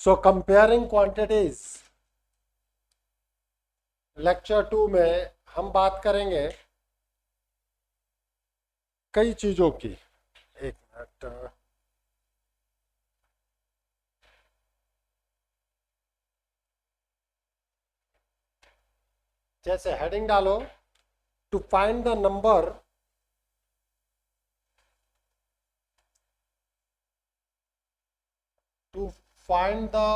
सो comparing quantities lecture 2 में हम बात करेंगे कई चीजों की। एक मिनट, जैसे हेडिंग डालो, to find the number to find the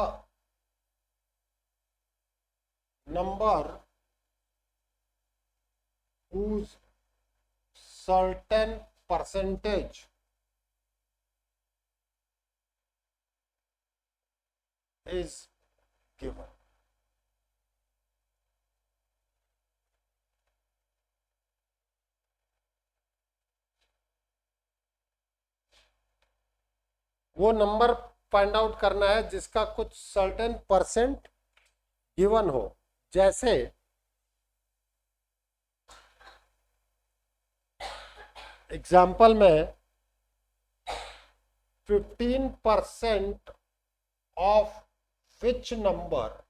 number whose certain percentage is given. वो नंबर फाइंड आउट करना है जिसका कुछ सर्टेन परसेंट गिवन हो। जैसे एग्जाम्पल में 15% ऑफ विच नंबर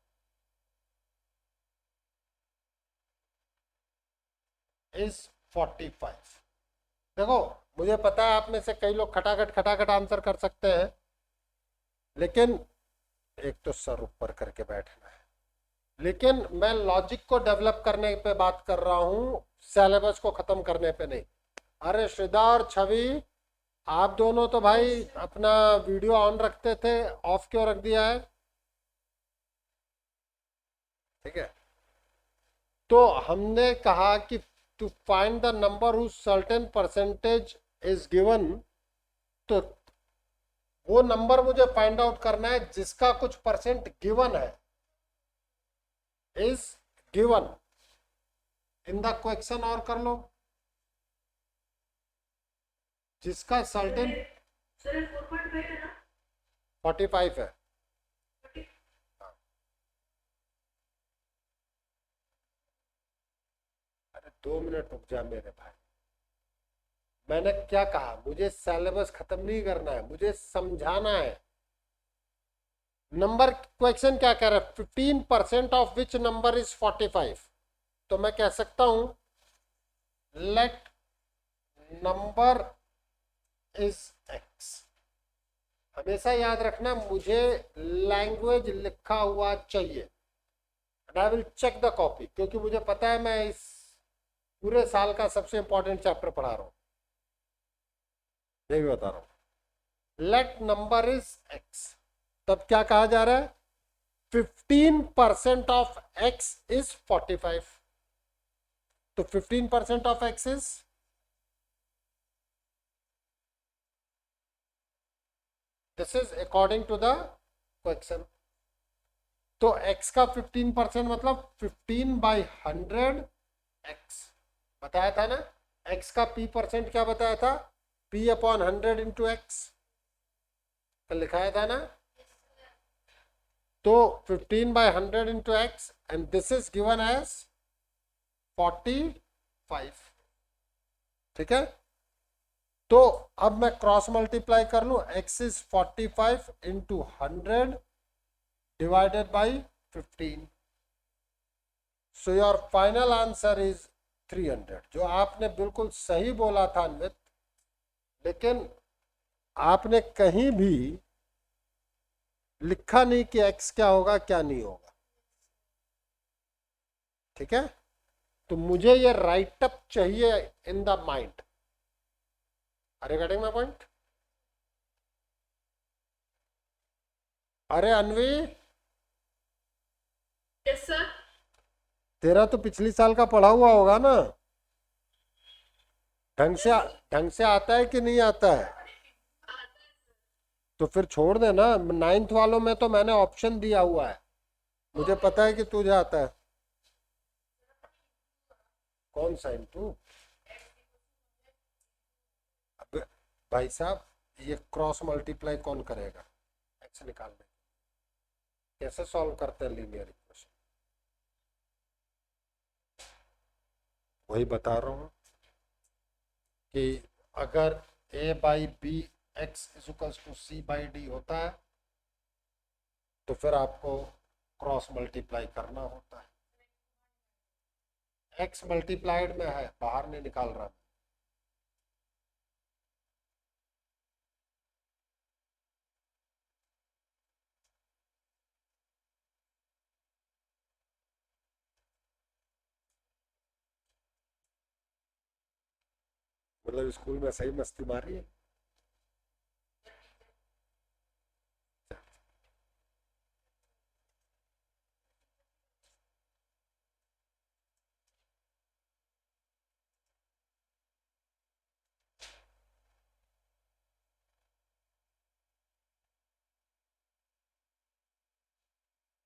इज 45। देखो, मुझे पता है आप में से कई लोग खटाखट आंसर कर सकते हैं, लेकिन एक तो सर ऊपर करके बैठना है। लेकिन मैं लॉजिक को डेवलप करने पे बात कर रहा हूं, सिलेबस को खत्म करने पे नहीं। अरे श्रीदा और छवि, आप दोनों तो भाई अपना वीडियो ऑन रखते थे, ऑफ क्यों रख दिया है? ठीक है, तो हमने कहा कि to find the number who certain percentage is given, तो वो नंबर मुझे फाइंड आउट करना है जिसका कुछ परसेंट गिवन है, is given in the question. और कर लो, जिसका सर्टेन 45 है। अरे 2 मिनट रुक जा मेरे भाई, मैंने क्या कहा? मुझे सिलेबस खत्म नहीं करना है, मुझे समझाना है। नंबर क्वेश्चन क्या कह रहा है? 15% ऑफ विच नंबर इज 45। तो मैं कह सकता हूं लेट नंबर इज एक्स। हमेशा याद रखना, मुझे लैंग्वेज लिखा हुआ चाहिए, and I will check the copy, क्योंकि मुझे पता है मैं इस पूरे साल का सबसे इंपॉर्टेंट चैप्टर पढ़ा रहा हूं, यही बता रहा हूं। लेट नंबर इज एक्स, तब क्या कहा जा रहा है? 15% ऑफ एक्स इज 45। तो 15% of X is, this is according to the question. तो x का 15% मतलब 15/100 x बताया था ना। x का p परसेंट क्या बताया था? p/100 इंटू एक्स लिखाया था ना। तो 15/100 into X, and this is given as 45। ठीक है, तो अब मैं क्रॉस मल्टीप्लाई कर लूं। x is 45 into 100 divided by 15. So your final answer is 300, जो आपने बिल्कुल सही बोला था अन्वित, लेकिन आपने कहीं भी लिखा नहीं कि x क्या होगा क्या नहीं होगा। ठीक है, तो मुझे ये राइट अप चाहिए इन द माइंड। अरे गेटिंग माय पॉइंट? अरे अनवी, यस सर। तेरा तो पिछली साल का पढ़ा हुआ होगा ना? ढंग से आता है कि नहीं आता है? तो फिर छोड़ देना। 9th वालों में तो मैंने ऑप्शन दिया हुआ है, मुझे पता है कि तुझे आता है। कौन सा इंटू? अब भाई साहब, ये क्रॉस मल्टीप्लाई कौन करेगा एक्स निकालने? कैसे सॉल्व करते हैं लीनियर इक्वेशन? वही बता रहा हूं कि अगर a/b x = c/d होता है, तो फिर आपको क्रॉस मल्टीप्लाई करना होता है। एक्स मल्टीप्लाइड में है, बाहर नहीं निकाल रहा। मतलब स्कूल में सही मस्ती मारी है।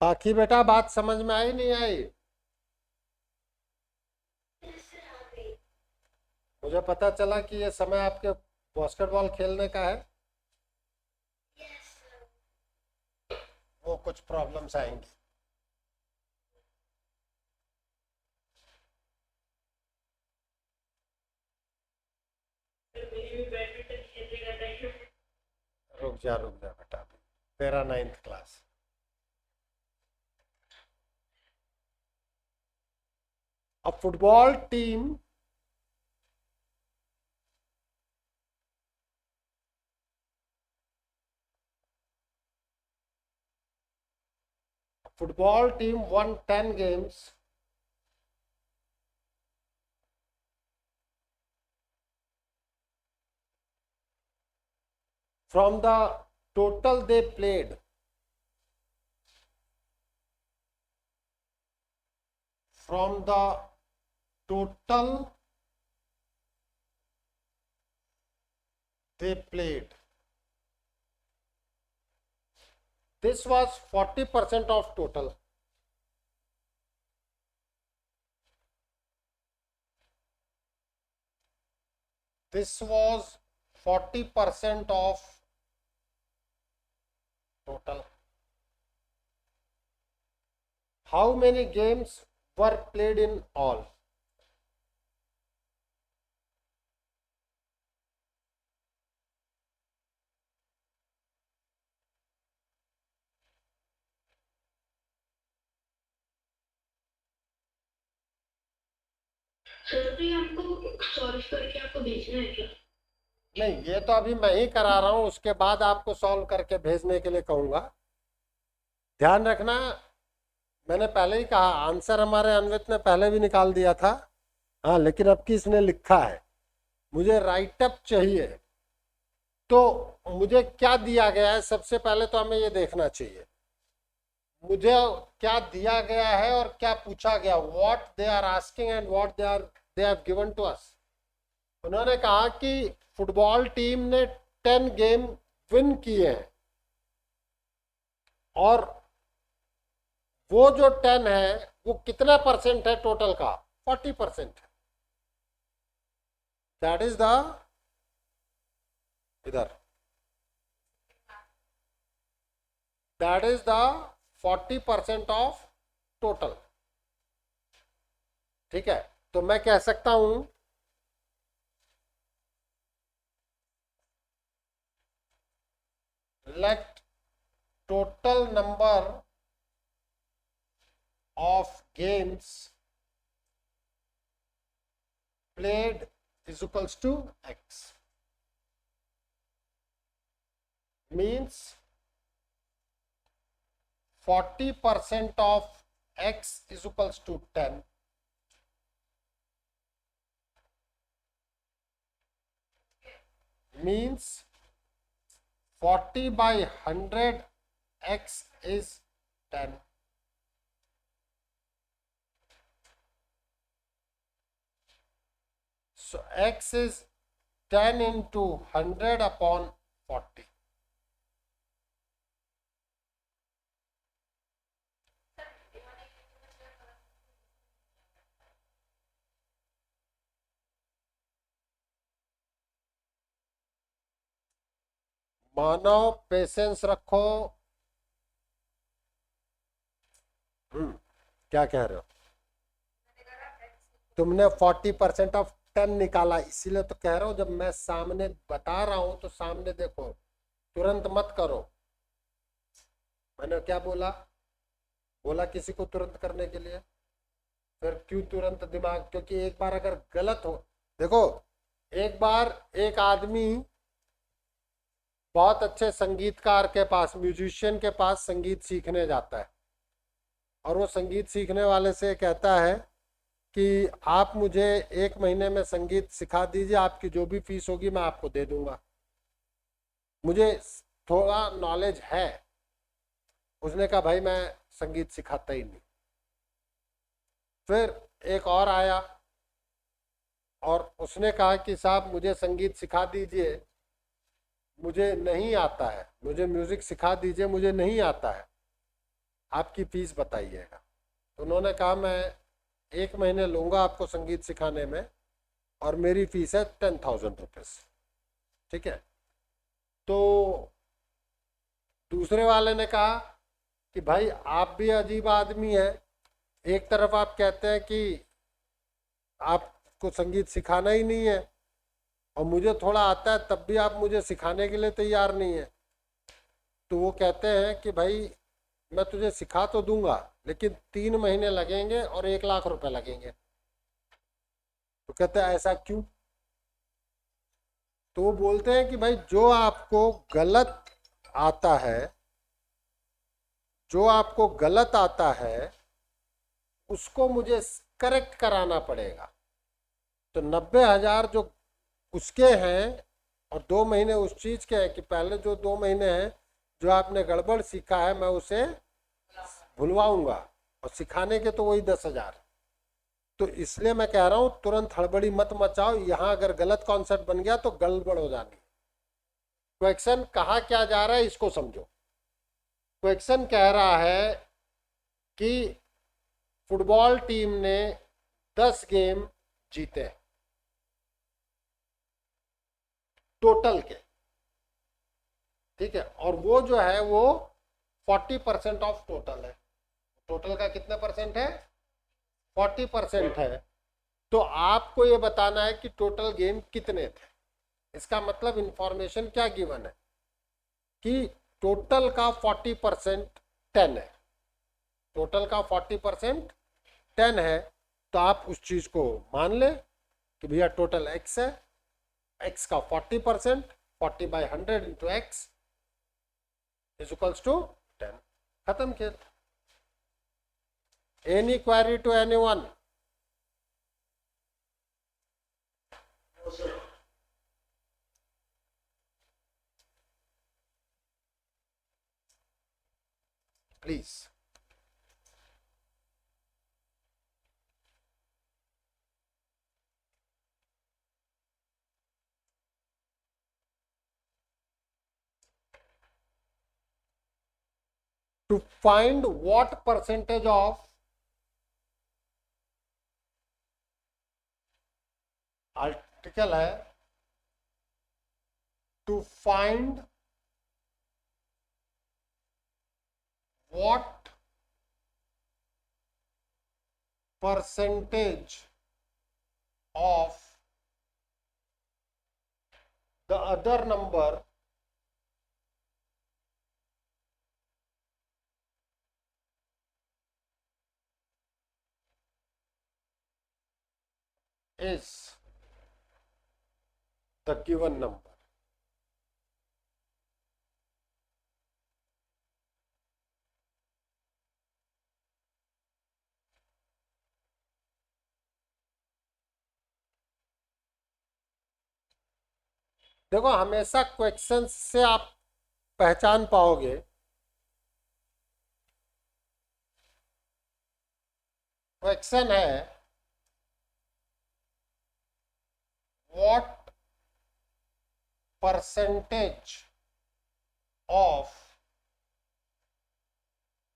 बाकी बेटा बात समझ में आई नहीं आई? मुझे पता चला कि ये समय आपके बास्केटबॉल खेलने का है। वो कुछ प्रॉब्लम्स आएंगी। रुक जा बेटा, तेरा 9th class. A football team won 10 games from the total they played. From the total they played. This was 40% of total. This was 40% of total. How many games were played in all? Sir तो ये हमको solve करके आपको भेजना है क्या? नहीं, ये तो अभी मैं ही करा रहा हूं, उसके बाद आपको सॉल्व करके भेजने के लिए कहूंगा। ध्यान रखना, मैंने पहले ही कहा आंसर हमारे अन्वित ने पहले भी निकाल दिया था। हाँ, लेकिन अब की इसने लिखा है। मुझे राइट अप चाहिए, तो मुझे क्या दिया गया है सबसे पहले तो हमें ये देखना चाहिए मुझे क्या दिया गया है और क्या पूछा गया। What they are asking and what they have given to us. उन्होंने कहा कि फुटबॉल टीम ने 10 गेम विन किए हैं और वो जो 10 है वो कितना परसेंट है टोटल का? 40% है। दैट इज द, इधर, that is the 40% of total. ठीक है, तो मैं कह सकता हूं let total number of games played is equals to x, means 40% of x is equals to 10, means 40 by 100 x is 10. So x is 10 into 100 upon 40. Manav patience रखो। क्या कह रहे हो? तुमने 40% ऑफ 10 निकाला, इसीलिए तो कह रहा हूं जब मैं सामने बता रहा हूं तो सामने देखो, तुरंत मत करो। मैंने क्या बोला? बोला किसी को तुरंत करने के लिए। फिर क्यों तुरंत दिमाग? क्योंकि एक बार अगर गलत हो, देखो, एक बार एक आदमी बहुत अच्छे संगीतकार के पास, म्यूजिशियन के पास संगीत सीखने जाता है, और वो संगीत सीखने वाले से कहता है कि आप मुझे 1 महीने में संगीत सिखा दीजिए, आपकी जो भी फीस होगी मैं आपको दे दूंगा, मुझे थोड़ा नॉलेज है। उसने कहा भाई मैं संगीत सिखाता ही नहीं। फिर एक और आया और उसने कहा कि साहब मुझे संगीत सिखा दीजिए, मुझे नहीं आता है, मुझे म्यूजिक सिखा दीजिए, मुझे नहीं आता है, आपकी फीस बताइएगा। तो उन्होंने कहा मैं 1 महीने लूंगा आपको संगीत सिखाने में, और मेरी फीस है 10,000 रुपीज। ठीक है। तो दूसरे वाले ने कहा कि भाई आप भी अजीब आदमी है, एक तरफ आप कहते हैं कि आपको संगीत सिखाना ही नहीं है, और मुझे थोड़ा आता है तब भी आप मुझे सिखाने के लिए तैयार नहीं है। तो वो कहते हैं कि भाई मैं तुझे सिखा तो दूंगा, लेकिन 3 महीने लगेंगे और 1 लाख रुपए लगेंगे। तो कहते हैं ऐसा क्यों? तो वो बोलते हैं कि भाई जो आपको गलत आता है, जो आपको गलत आता है उसको मुझे करेक्ट कराना पड़ेगा। तो 90,000 जो उसके हैं और 2 महीने उस चीज के हैं, कि पहले जो 2 महीने हैं जो आपने गड़बड़ सीखा है मैं उसे भुलवाऊंगा, और सिखाने के तो वही 10,000। तो इसलिए मैं कह रहा हूं तुरंत हड़बड़ी मत मचाओ, यहां अगर गलत कॉन्सेप्ट बन गया तो गड़बड़ हो जानी। क्वेश्चन कहा क्या जा रहा है इसको समझो। क्वेश्चन कह रहा है कि फुटबॉल टीम ने 10 गेम जीते टोटल के, ठीक है, और वो जो है वो 40% ऑफ टोटल है। टोटल का कितना परसेंट है? 40% है। तो आपको ये बताना है कि टोटल गेम कितने थे। इसका मतलब इंफॉर्मेशन क्या गिवन है कि टोटल का 40% 10 है, टोटल का 40% 10 है। तो आप उस चीज को मान ले कि भैया टोटल x है, x का 40%, 40/100 into X is equals to 10। खत्म खेल। Any query to anyone? Please. To find what percentage of article है, to find what percentage of the other number is the given number। देखो हमेशा question से आप पहचान पाओगे। क्वेश्चन है व्हाट परसेंटेज ऑफ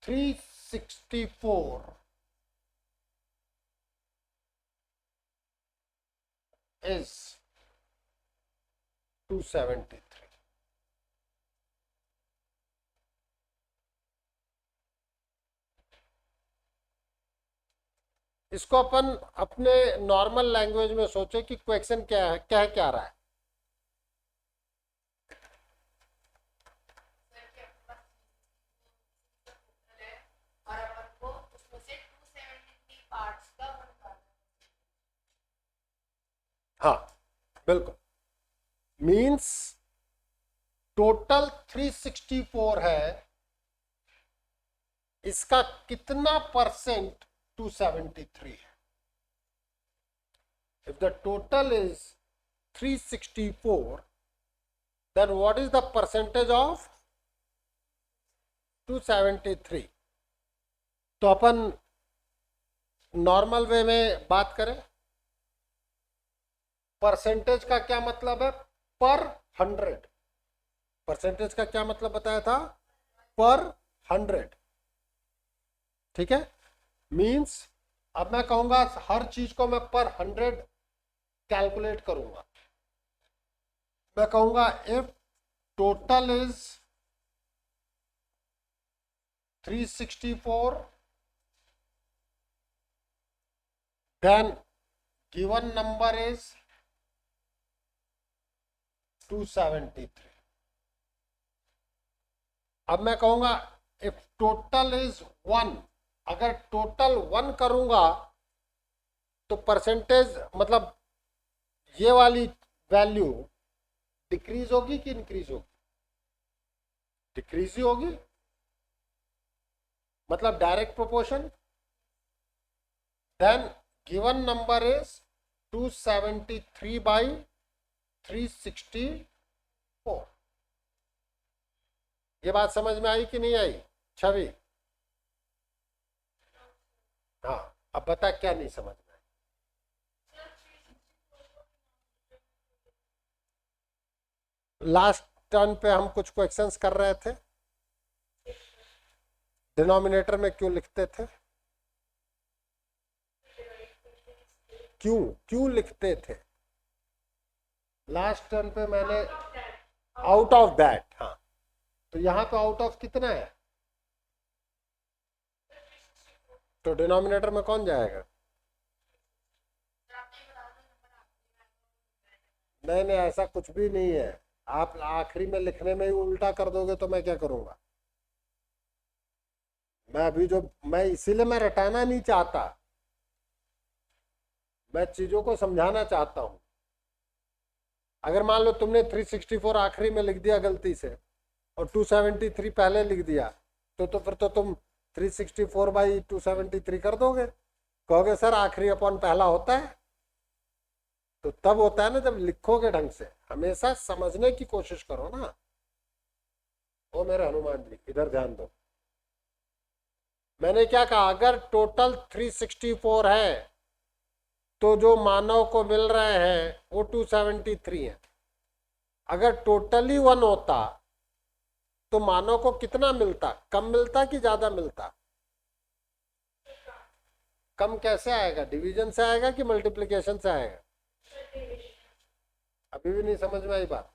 364 is 273। इसको अपन अपने नॉर्मल लैंग्वेज में सोचे कि क्वेश्चन क्या है, कह क्या रहा है। बिल्कुल, मींस टोटल 364 है, इसका कितना परसेंट 273 है? If the total is 364, then what is the percentage of 273? तो अपन नॉर्मल वे में बात करें, परसेंटेज का क्या मतलब है? पर 100। परसेंटेज का क्या मतलब बताया था? पर 100। ठीक है, मींस अब मैं कहूंगा हर चीज को मैं पर 100 कैलकुलेट करूंगा। मैं कहूंगा if total is 364, then given number is 273। अब मैं कहूंगा इफ टोटल इज 1, अगर टोटल 1 करूंगा तो परसेंटेज मतलब ये वाली वैल्यू डिक्रीज होगी कि इंक्रीज होगी? डिक्रीज ही होगी, मतलब direct proportion. Then given number is 273 by 364। ये बात समझ में आई कि नहीं आई छवि? हाँ, अब बता क्या नहीं समझ में? लास्ट टर्न पे हम कुछ क्वेश्चंस कर रहे थे, डिनोमिनेटर में क्यों लिखते थे? क्यों लिखते थे? लास्ट टर्न पे मैंने आउट ऑफ दैट, हाँ, तो यहां पे आउट ऑफ कितना है? तो डिनोमिनेटर में कौन जाएगा? नहीं नहीं, ऐसा कुछ भी नहीं है। आप आखिरी में लिखने में ही उल्टा कर दोगे तो मैं क्या करूंगा? मैं इसीलिए मैं रटाना नहीं चाहता, मैं चीजों को समझाना चाहता हूं। अगर मान लो तुमने 364 आखिरी में लिख दिया गलती से और 273 पहले लिख दिया, तो फिर तो तुम 364 बाई 273 कर दोगे। कहोगे सर आखिरी अपॉन पहला होता है, तो तब होता है ना जब लिखोगे ढंग से। हमेशा समझने की कोशिश करो ना। ओ मेरे हनुमान जी, इधर ध्यान दो। मैंने क्या कहा? अगर टोटल 364 है तो जो मानव को मिल रहे हैं वो 273 है। अगर टोटली 1 होता तो मानव को कितना मिलता? कम मिलता कि ज्यादा मिलता? कम कैसे आएगा? डिवीजन से आएगा कि मल्टीप्लिकेशन से आएगा? अभी भी नहीं समझ में आई बात?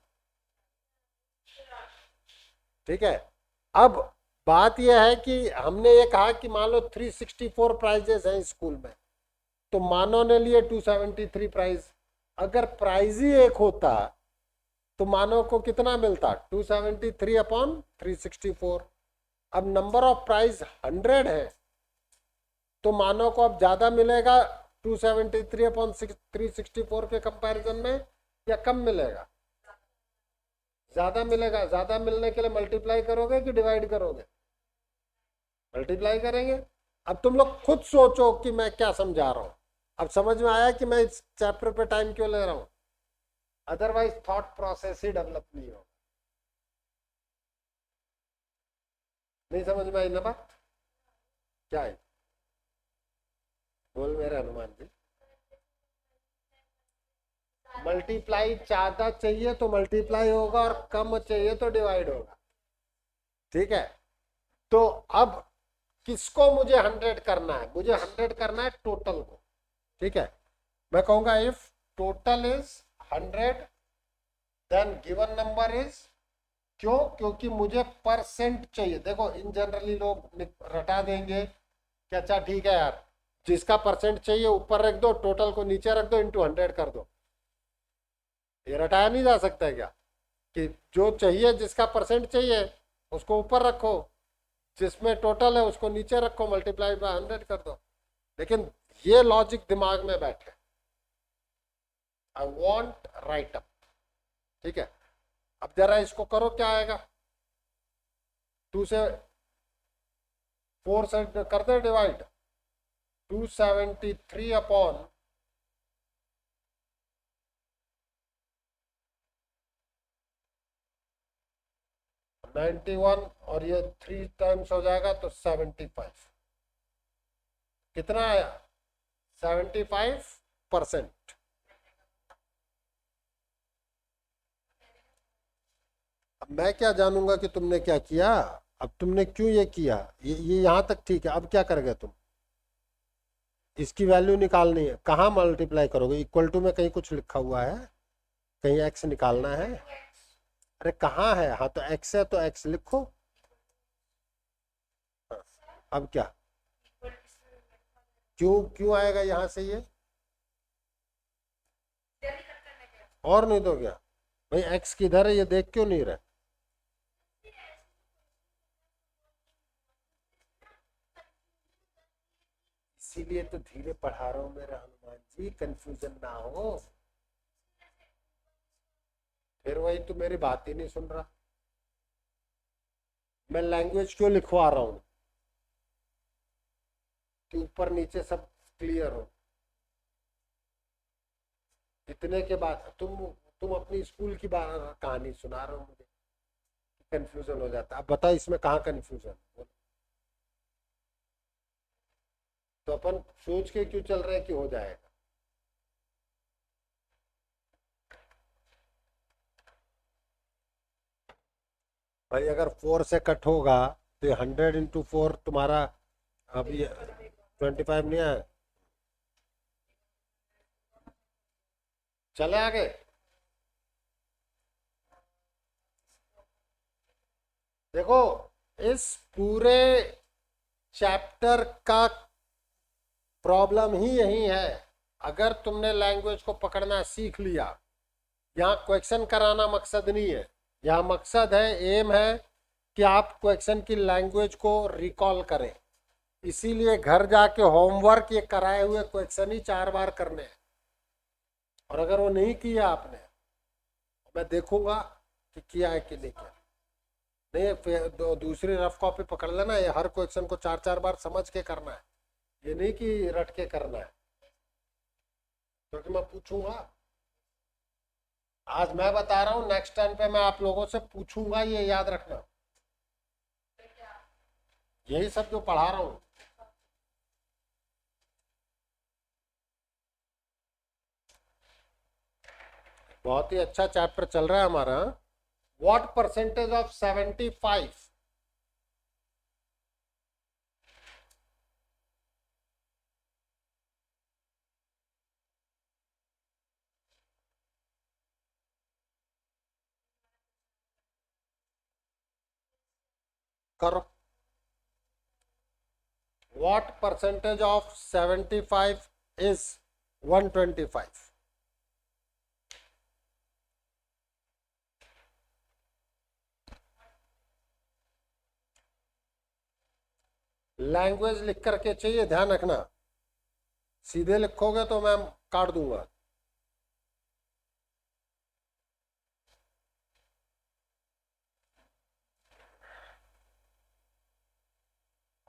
ठीक है, अब बात यह है कि हमने ये कहा कि मान लो 364 प्राइजेस हैं स्कूल में, तो मानव ने लिए 273 प्राइज। अगर प्राइज ही एक होता तो मानव को कितना मिलता? 273 अपॉन 364। अब नंबर ऑफ प्राइज 100 है तो मानव को अब ज्यादा मिलेगा 273 अपॉन 364 के कंपैरिजन में, या कम मिलेगा? ज्यादा मिलेगा। ज्यादा मिलने के लिए मल्टीप्लाई करोगे कि डिवाइड करोगे? मल्टीप्लाई करेंगे। अब तुम लोग खुद सोचो कि मैं क्या समझा रहा हूं। अब समझ में आया कि मैं इस चैप्टर पे टाइम क्यों ले रहा हूं? अदरवाइज थॉट प्रोसेस ही डेवलप नहीं हो। नहीं समझ में आई ना बात? क्या है? बोल मेरे हनुमान जी। मल्टीप्लाई ज्यादा चाहिए तो मल्टीप्लाई होगा और कम चाहिए तो डिवाइड होगा। ठीक है, तो अब किसको मुझे 100 करना है? मुझे 100 करना है टोटल को। ठीक है, मैं कहूंगा if total is 100 then given number is, क्यों? क्योंकि मुझे परसेंट चाहिए। देखो इन जनरली लोग रटा देंगे कि अच्छा ठीक है यार, जिसका परसेंट चाहिए ऊपर रख दो, टोटल को नीचे रख दो, इंटू 100 कर दो। ये रटाया नहीं जा सकता है क्या? कि जो चाहिए, जिसका परसेंट चाहिए उसको ऊपर रखो, जिसमें टोटल है उसको नीचे रखो, मल्टीप्लाई बाय 100 कर दो। लेकिन ये लॉजिक दिमाग में बैठे, आई वॉन्ट राइट अप। ठीक है, अब जरा इसको करो, क्या आएगा? 2 से 4 से कर दे डिवाइड। 273 अपॉन 91, और ये 3 टाइम्स हो जाएगा तो 75। कितना आया? 75%। अब मैं क्या जानूंगा कि तुमने क्या किया? अब तुमने क्यों ये किया? ये यहां तक ठीक है, अब क्या करोगे तुम? इसकी वैल्यू निकालनी है, कहाँ मल्टीप्लाई करोगे? इक्वल टू में कहीं कुछ लिखा हुआ है? कहीं एक्स निकालना है? अरे कहाँ है? हाँ तो एक्स है तो एक्स लिखो। हाँ, अब क्या? क्यों क्यों आएगा यहां से ये? और नहीं तो क्या? भाई एक्स किधर है ये देख क्यों नहीं रहे? इसीलिए तो धीरे पढ़ा रहा हूं मेरा हनुमान जी, कंफ्यूजन ना हो। फिर वही तो मेरी बात ही नहीं सुन रहा। मैं लैंग्वेज क्यों लिखवा रहा हूं कि ऊपर नीचे सब क्लियर हो। इतने के बाद तुम अपनी स्कूल की बात कहानी सुना रहे हो मुझे, कंफ्यूजन हो जाता है। अब बताओ इसमें कहाँ कंफ्यूजन? तो अपन सोच के क्यों चल रहे हैं कि हो जाएगा? भाई अगर 4 से कट होगा तो ये 100 × 4 तुम्हारा। अब ये 25 नहीं आया। चले आगे। देखो, इस पूरे चैप्टर का प्रॉब्लम ही यही है। अगर तुमने लैंग्वेज को पकड़ना सीख लिया, यहाँ क्वेश्चन कराना मकसद नहीं है। यहाँ मकसद है, एम है कि आप क्वेश्चन की लैंग्वेज को रिकॉल करें। इसीलिए घर जाके होमवर्क ये कराए हुए क्वेश्चन ही 4 बार करने हैं। और अगर वो नहीं किया आपने, मैं देखूंगा कि किया है कि नहीं किया। नहीं, फिर दूसरी रफ कॉपी पकड़ लेना, ये हर क्वेश्चन को 4 बार समझ के करना है, ये नहीं कि रट के करना है। क्योंकि मैं पूछूंगा, आज मैं बता रहा हूँ, नेक्स्ट टाइम पे मैं आप लोगों से पूछूंगा, ये याद रखना। यही सब जो पढ़ा रहा हूँ। बहुत ही अच्छा चैप्टर चल रहा है हमारा। What percentage of 75? करो। What percentage of 75 is 125? Language लिख करके चाहिए, ध्यान रखना। सीधे लिखोगे तो मैं काट दूंगा।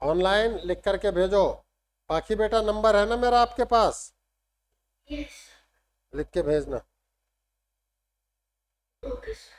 ऑनलाइन लिख करके भेजो। बाकी बेटा नंबर है ना मेरा आपके पास, यस। लिख के भेजना। Okay sir.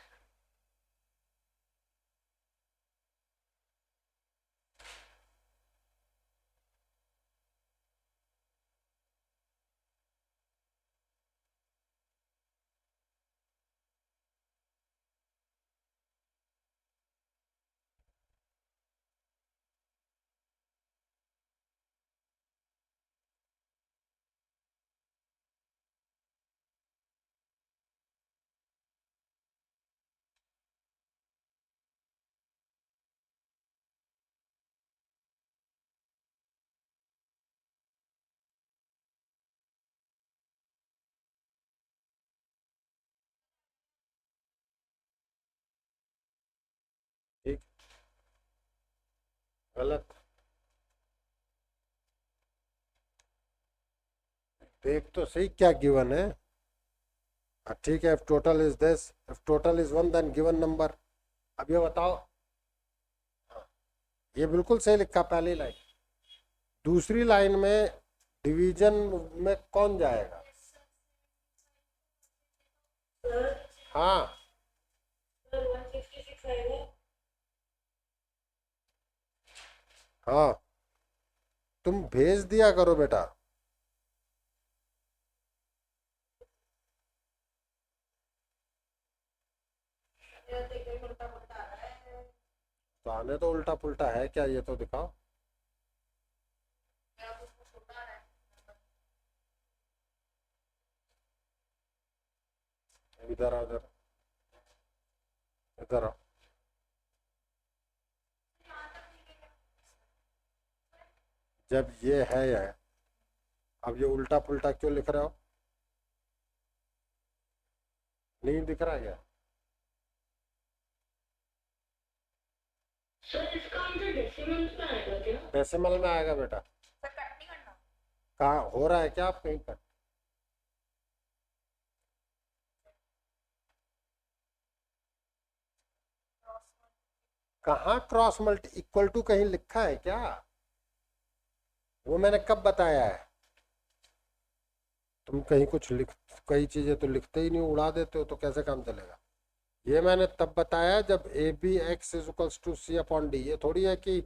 ठीक। गलत। देख तो सही क्या गिवन है। ठीक है, if total is this, if total is 1 then given number. अब ये बताओ, हाँ, ये बिल्कुल सही लिखा पहली लाइन। दूसरी लाइन में डिवीजन में कौन जाएगा? सर हाँ, सर 166 आएगा। हाँ, तुम भेज दिया करो बेटा। मेरा तो एकदम उल्टा पुल्टा आ रहा है। तो आने तो उल्टा पुल्टा है क्या, ये तो दिखाओ। मेरा तो उसको छोटा आ रहा है। इधर आ, इधर इधर आओ। जब ये है यह, अब ये उल्टा पुल्टा क्यों लिख रहे हो? नहीं दिख रहा क्या? सर इसका आंसर डेसिमल में आएगा क्या? डेसिमल में आएगा बेटा। सर कट नहीं करना। कहाँ हो रहा है क्या आप कहीं पर? कहाँ क्रॉस मल्टी इक्वल टू कहीं लिखा है क्या? वो मैंने कब बताया है? तुम कहीं कुछ लिख, कई चीजें तो लिखते ही नहीं, उड़ा देते हो, तो कैसे काम चलेगा? ये मैंने तब बताया जब A B X is equals to C upon D. ये थोड़ी है कि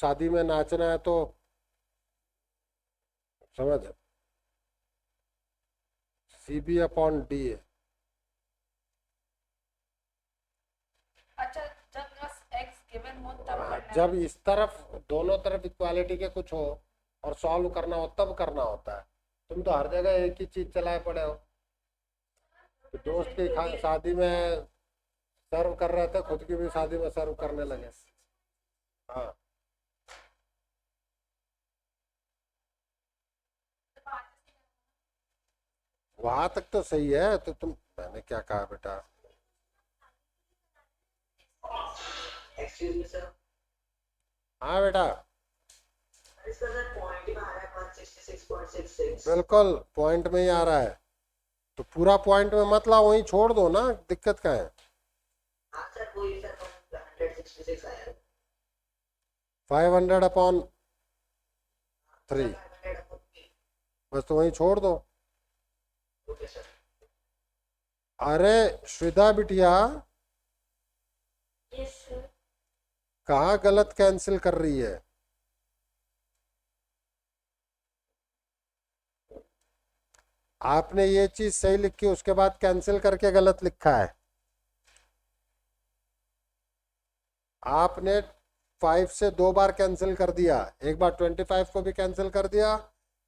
शादी में नाचना है तो समझ, सी बी अपॉन डी है। अच्छा जब बस x गिवन हो तब करना है। जब इस तरफ दोनों तरफ इक्वालिटी के कुछ हो और सॉल्व करना हो तब करना होता है। तुम तो हर जगह एक ही चीज चलाए पड़े हो। तो दोस्त की शादी में सर्व कर रहे थे, खुद की भी शादी में सर्व करने लगे। हाँ, वहां तक तो सही है। तो तुम, मैंने क्या कहा बेटा? एक्सक्यूज मी सर, हाँ बेटा, इसका सर पॉइंट में आ रहा है 166.66। बिल्कुल पॉइंट में ही आ रहा है। तो पूरा पॉइंट में मत लाओ, वहीं छोड़ दो ना, दिक्कत क्या है? हाँ सर वही सर 166 आया। 500 अपॉन 3, बस तो वहीं छोड़ दो। Okay sir. अरे श्वेता बिटिया, यस सर। कहाँ गलत कैंसिल कर रही है? आपने ये चीज सही लिखी, उसके बाद कैंसिल करके गलत लिखा है। आपने 5 से 2 बार कैंसिल कर दिया, एक बार 25 को भी कैंसिल कर दिया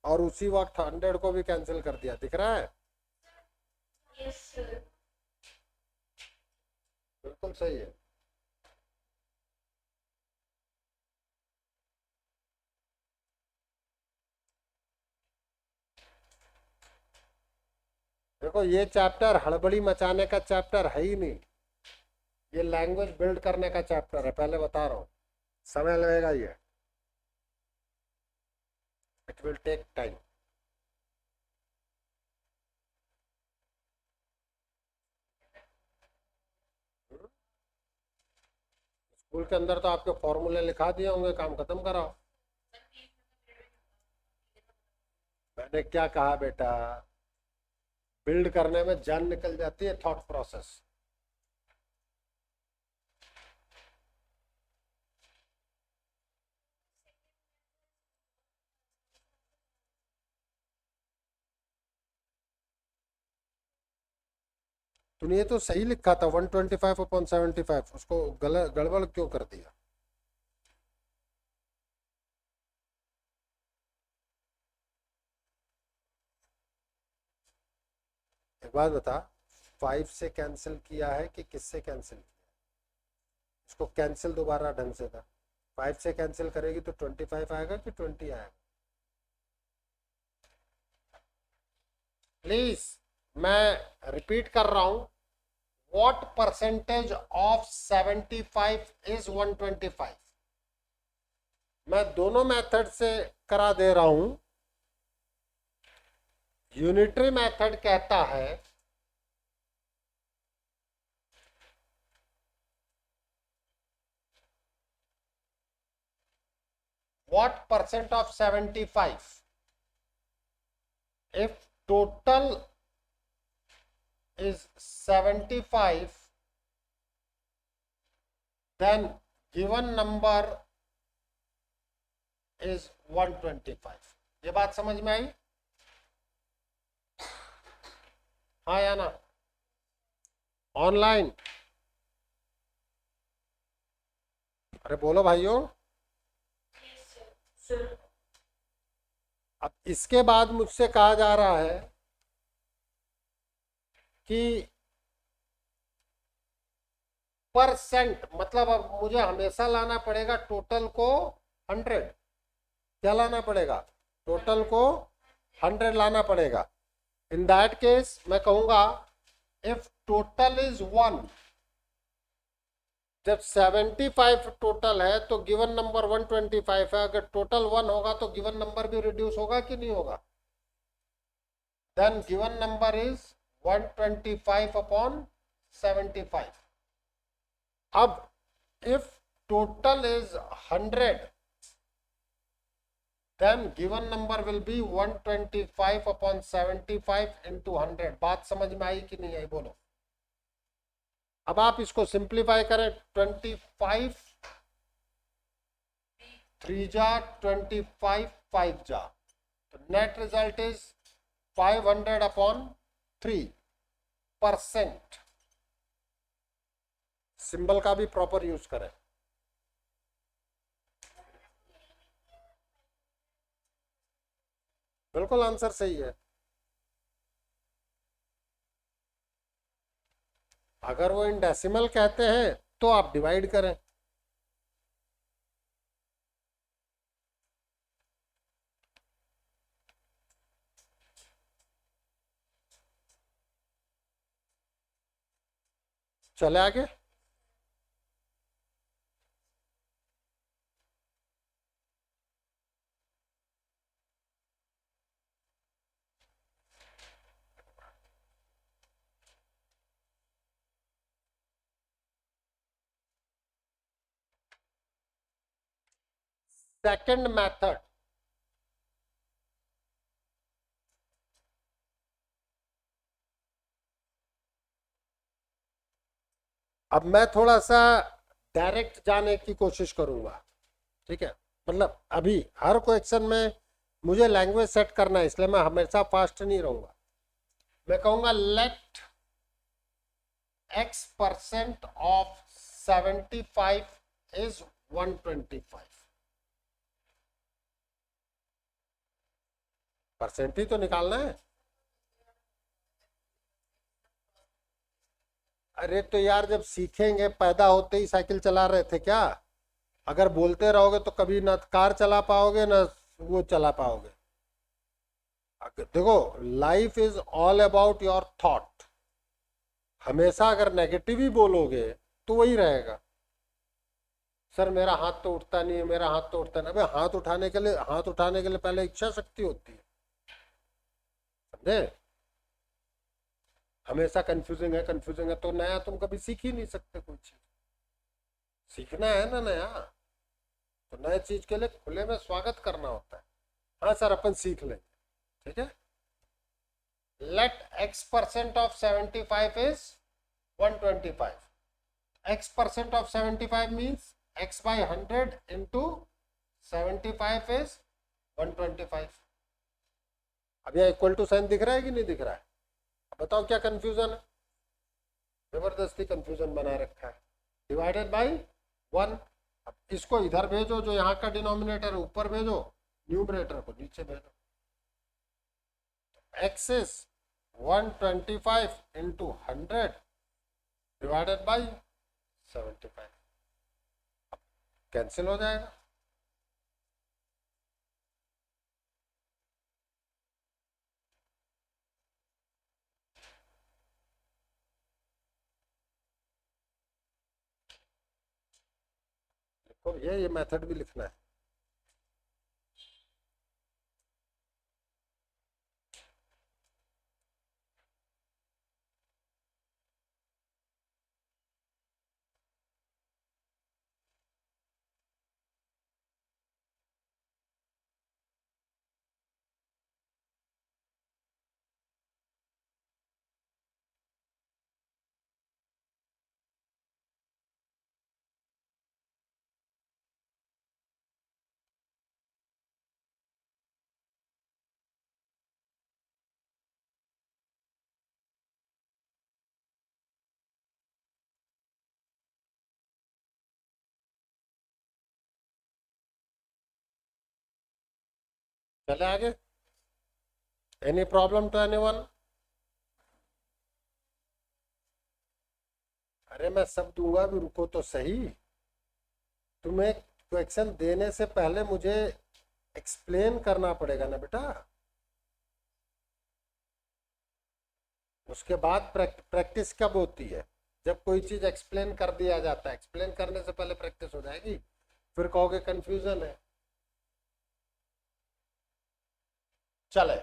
और उसी वक्त 100 को भी कैंसिल कर दिया। दिख रहा है? Yes sir. बिल्कुल सही है। देखो, ये चैप्टर हड़बड़ी मचाने का चैप्टर है ही नहीं, ये लैंग्वेज बिल्ड करने का चैप्टर है। पहले बता रहा हूँ, समय लगेगा ये, it will take time. School के अंदर तो आपके फॉर्मूले लिखा दिए होंगे, काम खत्म कराओ। मैंने क्या कहा बेटा? बिल्ड करने में जान निकल जाती है, थॉट प्रोसेस। तूने ये तो सही लिखा था 125/75, उसको गड़बड़ क्यों कर दिया? एक बात बता, 5 से कैंसिल किया है कि किससे कैंसिल किया? इसको कैंसिल दोबारा ढंग से कर। 5 से कैंसिल करेगी तो 25 आएगा कि 20 आएगा? प्लीज, मैं रिपीट कर रहा हूं, व्हाट परसेंटेज ऑफ 75 इज 125? मैं दोनों मेथड से करा दे रहा हूं। यूनिटरी मेथड कहता है what percent of 75? If total is 75, then given number is 125. ये बात समझ में आई? हाँ या ना? ऑनलाइन? अरे बोलो भाइयों। सर अब इसके बाद मुझसे कहा जा रहा है कि परसेंट, मतलब अब मुझे हमेशा लाना पड़ेगा टोटल को 100। क्या लाना पड़ेगा? टोटल को 100 लाना पड़ेगा। इन दैट केस मैं कहूंगा इफ टोटल इज 1, जब 75 टोटल है तो गिवन नंबर 125 है। अगर टोटल 1 होगा तो गिवन नंबर भी रिड्यूस होगा कि नहीं होगा? Then given number is 125 upon 75। अब if total is 100, then given number will be 125 upon 75 into 100। बात समझ में आई कि नहीं आई? बोलो। अब आप इसको सिंप्लीफाई करें। 25 3 जा 25 5 जा, तो net result is 500 upon 3%। Symbol का भी प्रॉपर यूज करें। बिल्कुल आंसर सही है। अगर वो इन डेसिमल कहते हैं तो आप डिवाइड करें। चले आगे। सेकंड मेथड, अब मैं थोड़ा सा डायरेक्ट जाने की कोशिश करूंगा। ठीक है, मतलब अभी हर क्वेश्चन में मुझे लैंग्वेज सेट करना है, इसलिए मैं हमेशा फास्ट नहीं रहूंगा। मैं कहूंगा let x% of 75 is 125। Percent ही तो निकालना है। अरे तो यार जब सीखेंगे, पैदा होते ही साइकिल चला रहे थे क्या? अगर बोलते रहोगे तो कभी ना कार चला पाओगे ना वो चला पाओगे। देखो, life is all about your thought. हमेशा अगर नेगेटिव ही बोलोगे तो वही रहेगा। सर मेरा हाथ तो उठता नहीं है, मेरा हाथ तो उठता नहीं। अबे हाथ उठाने के लिए पहले इच्छा शक्ति होती है, समझे? हमेशा कंफ्यूजिंग है तो नया तुम कभी सीख ही नहीं सकते। कोई चीज सीखना है ना नया, तो नए चीज के लिए खुले में स्वागत करना होता है। हाँ सर अपन सीख लेंगे, ठीक है। Let x% of 75 is 125। x% of 75 means x by 100 into 75 is 125। अब यहाँ इक्वल टू साइन दिख रहा है कि नहीं दिख रहा है? बताओ क्या कंफ्यूजन है? जबरदस्ती कंफ्यूजन बना रखा है। Divided by 1। अब इसको इधर भेजो, जो यहाँ का डिनोमिनेटर ऊपर भेजो, न्यूमरेटर को नीचे भेजो। x is 125 into 100 divided by 75। Cancel हो जाएगा। देखो ये मेथड भी लिखना है। चले आगे। Any problem to anyone? अरे मैं सब दूंगा भी, रुको तो सही। तुम्हें क्वेश्चन देने से पहले मुझे एक्सप्लेन करना पड़ेगा ना बेटा। उसके बाद प्रैक्टिस कब होती है? जब कोई चीज एक्सप्लेन कर दिया जाता है। एक्सप्लेन करने से पहले प्रैक्टिस हो जाएगी, फिर कहोगे कंफ्यूजन है। चले,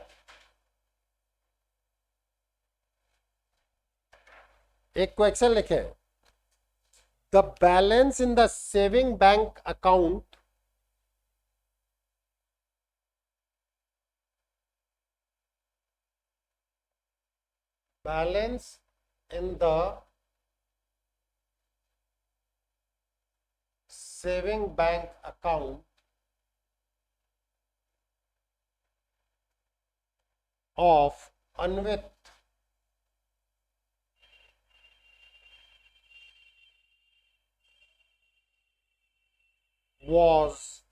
एक क्वेश्चन लिखे। The balance in the saving bank account balance in the saving bank account of Anvit was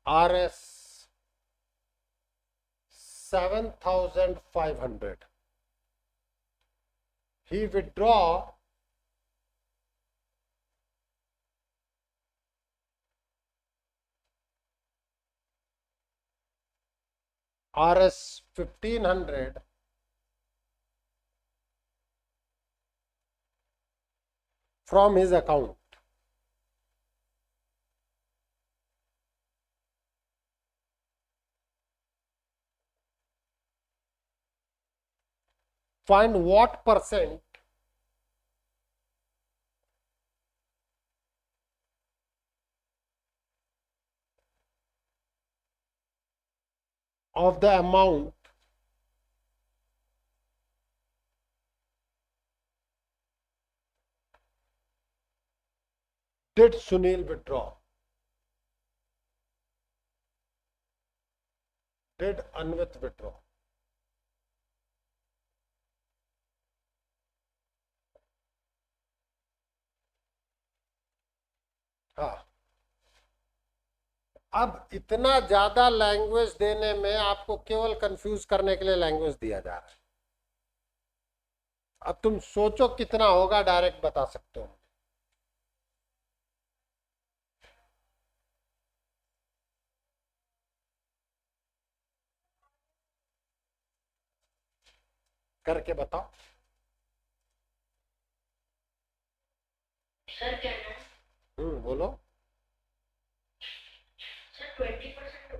Rs 7,500. He withdraw Rs 1,500 from his account. Find what percent of the amount did Sunil withdraw? Did Anvit withdraw? हाँ, अब इतना ज्यादा language देने में आपको केवल confuse करने के लिए लैंग्वेज दिया जा रहा है। अब तुम सोचो कितना होगा, डायरेक्ट बता सकते हो। करके बताओ। सर क्या है? बोलो। सर 20%।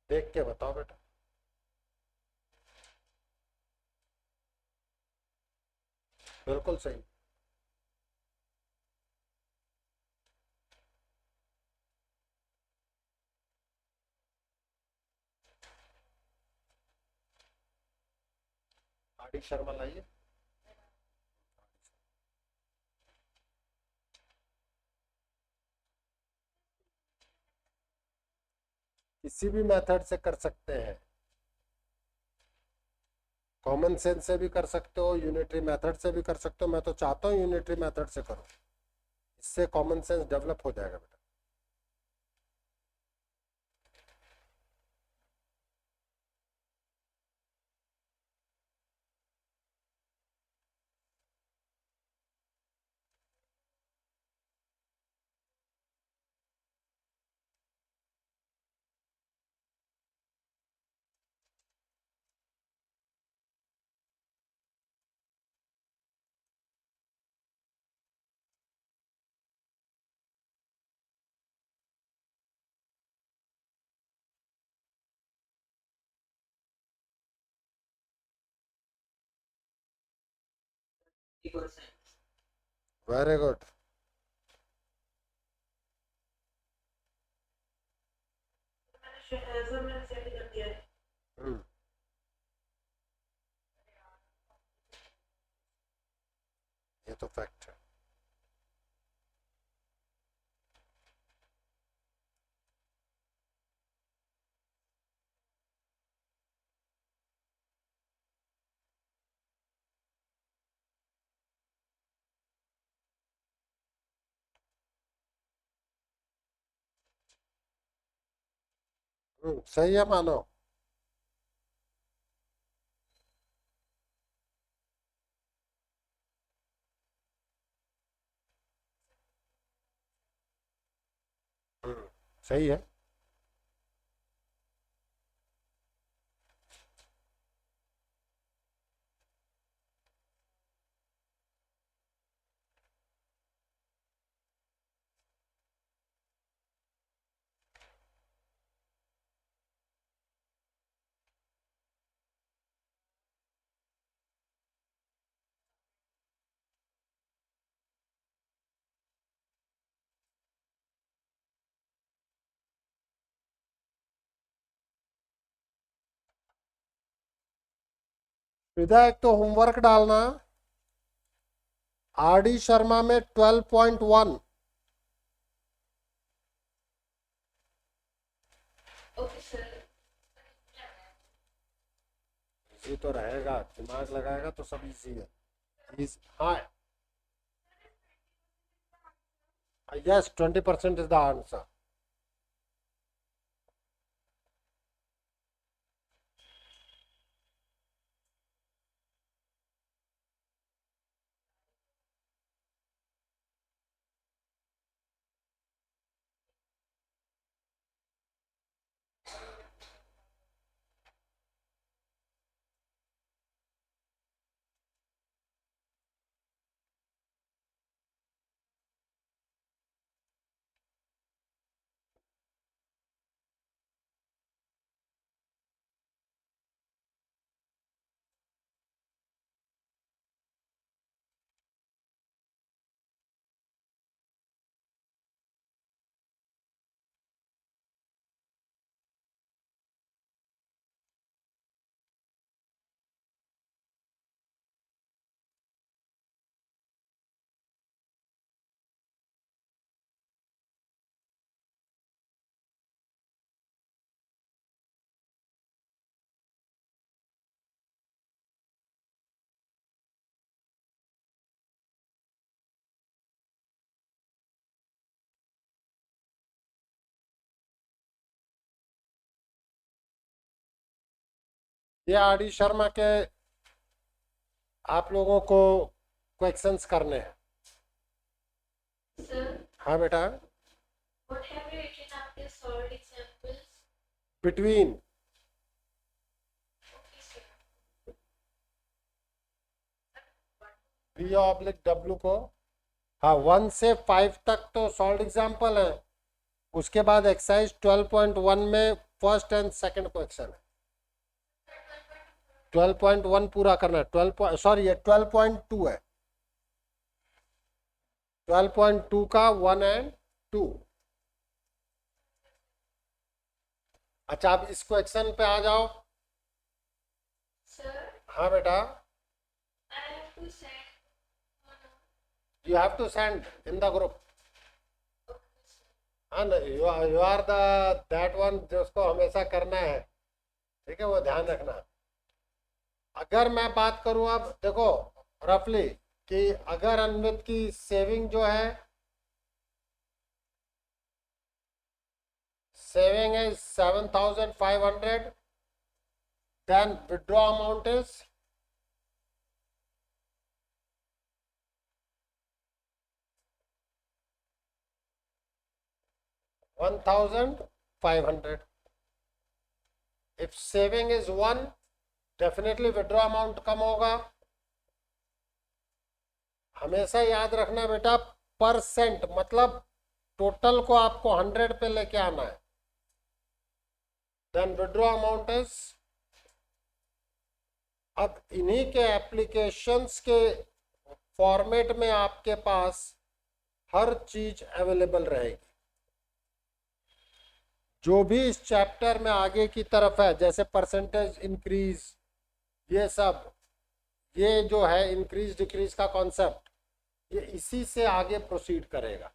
देख के बताओ बेटा। बिल्कुल सही। आर डी शर्मा लाइए। किसी भी मेथड से कर सकते हैं। कॉमन सेंस से भी कर सकते हो, यूनिटरी मेथड से भी कर सकते हो। मैं तो चाहता हूँ यूनिटरी मेथड से करो, इससे कॉमन सेंस डेवलप हो जाएगा बेटा। Very good. सर मैंने सेट कर दिया है। ये तो फैक्ट है। सही है मानो। सही है। विदा एक तो होमवर्क डालना, आरडी शर्मा में 12.1। Okay sir. इजी तो रहेगा, दिमाग लगाएगा तो सब इजी है। हाँ, यस 20% इज द आंसर। ये आरडी शर्मा के आप लोगों को क्वेश्चंस करने हैं। सर, हाँ बेटा, what have you written after solved examples? Between Okay, sir. B oblique W को, हाँ 1 से 5 तक तो सॉल्व एग्जाम्पल है। उसके बाद एक्सरसाइज 12.1 में फर्स्ट एंड सेकंड क्वेश्चन है। 12.1 पूरा करना है। 12 ये 12.2 है। 12.2 का 1 एंड 2। अच्छा, आप इस क्वेश्चन पे आ जाओ। Sir, हाँ बेटा, I have to send one. You have to send in the group. Okay, sir. हाँ, you are the that one जिसको हमेशा करना है, ठीक है, वो ध्यान रखना। अगर मैं बात करूं, अब देखो रफली कि अगर अन्वित की सेविंग जो है, saving is 7,500, then withdraw amount is 1,500। If saving is 1, definitely withdraw amount कम होगा। हमेशा याद रखना बेटा, परसेंट मतलब टोटल को आपको 100 पे लेके आना है। देन विड्रॉ अमाउंट इज, अब इन्हीं के एप्लीकेशंस के फॉर्मेट में आपके पास हर चीज अवेलेबल रहेगी। जो भी इस चैप्टर में आगे की तरफ है, जैसे परसेंटेज इंक्रीज, ये सब, ये जो है इंक्रीज डिक्रीज का कॉन्सेप्ट, ये इसी से आगे प्रोसीड करेगा।